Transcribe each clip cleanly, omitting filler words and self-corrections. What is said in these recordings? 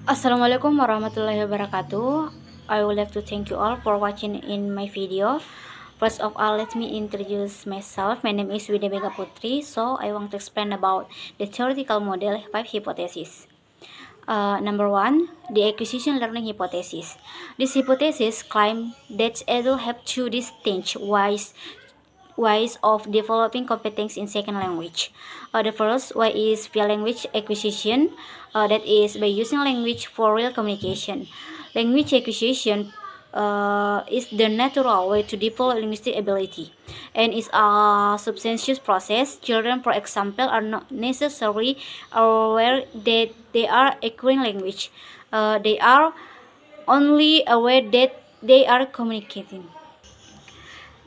Assalamualaikum warahmatullahi wabarakatuh. I would like to thank you all for watching in my video. First of all, let me introduce myself. My name is Widya Bega Putri. So I want to explain about the theoretical model 5 hypothesis. Number one, the acquisition learning hypothesis. This hypothesis claims that adults have two distinct ways of developing competence in second language. The first way is via language acquisition, that is by using language for real communication. Language acquisition is the natural way to develop linguistic ability and is a substantial process. Children, for example, are not necessarily aware that they are acquiring language. They are only aware that they are communicating.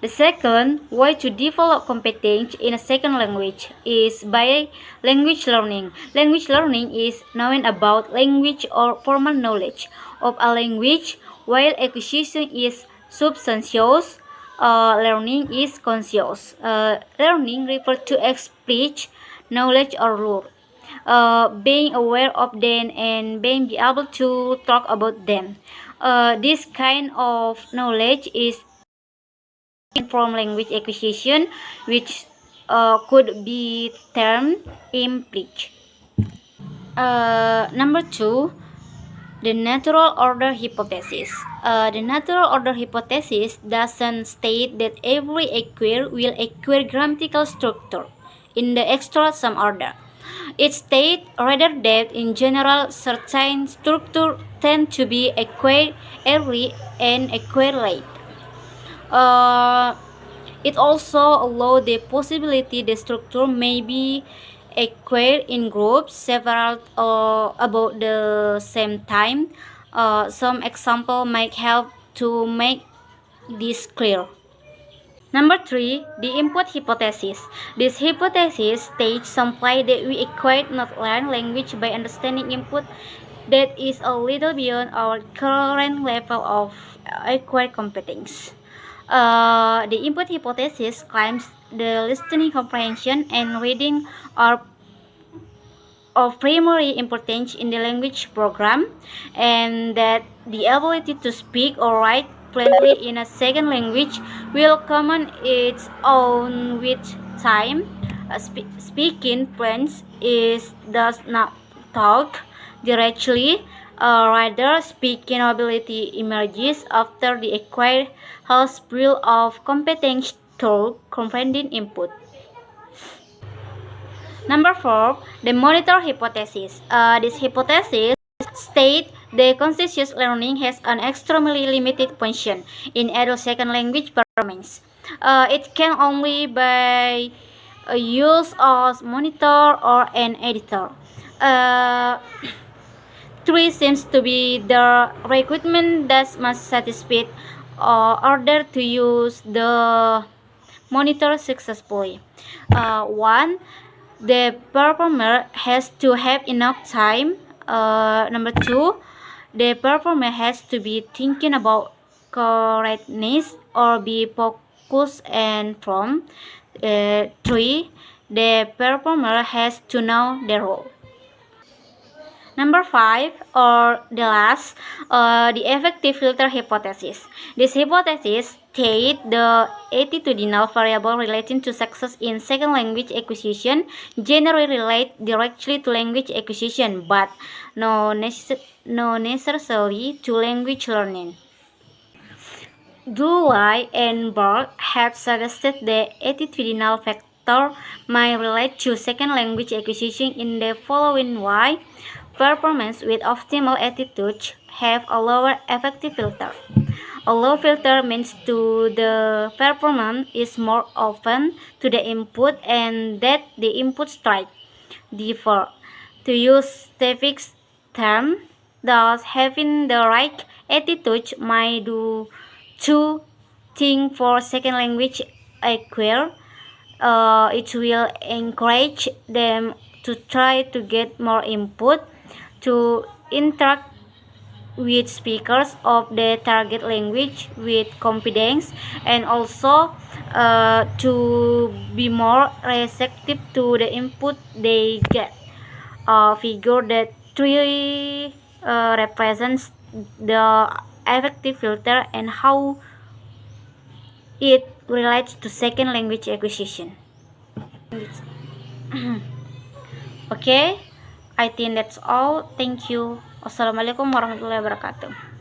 The second way to develop competence in a second language is by language learning. Language learning is knowing about language or formal knowledge of a language, while acquisition is substantious. Learning is conscious. Learning refers to explicit knowledge or lore. Being aware of them and being able to talk about them. This kind of knowledge is from language acquisition, which could be termed implicit. Number two, the natural order hypothesis. The natural order hypothesis doesn't state that every acquire will acquire grammatical structure in the extra sum order. It states rather that in general certain structure tend to be acquired early and acquired late. It also allows the possibility the structure may be acquired in groups several about the same time. Some example might help to make this clear. Number three, the input hypothesis. This hypothesis states simply that we acquire not learn language by understanding input that is a little beyond our current level of acquired competence. The input hypothesis claims the listening comprehension and reading are of primary importance in the language program, and that the ability to speak or write fluently in a second language will come on its own with time. Speaking French is does not talk directly. Rather, speaking ability emerges after the acquired has built of competence through comprehending input. Number four, the monitor hypothesis. This hypothesis states that conscious learning has an extremely limited function in adult second language performance. It can only by use of monitor or an editor. Uh, Three seems to be the requirement that must satisfy order to use the monitor successfully. One, the performer has to have enough time. Number two, the performer has to be thinking about correctness or be focused and firm. Three, the performer has to know the role. Number five, or the last, the effective filter hypothesis. This hypothesis states the attitudinal variable relating to success in second language acquisition generally relate directly to language acquisition, but no necessarily to language learning. Dulai and Berg have suggested the attitudinal factor may relate to second language acquisition in the following way. Performance with optimal attitude have a lower effective filter. A low filter means to the performance is more open to the input and that the input strike differ. To use Stevik's term, thus having the right attitude might do two things for second language acquire. It will encourage them to try to get more input, to interact with speakers of the target language with confidence, and also to be more receptive to the input they get. Figure that three represents the effective filter and how it relates to second language acquisition. Okay, I think that's all. Thank you. Wassalamualaikum warahmatullahi wabarakatuh.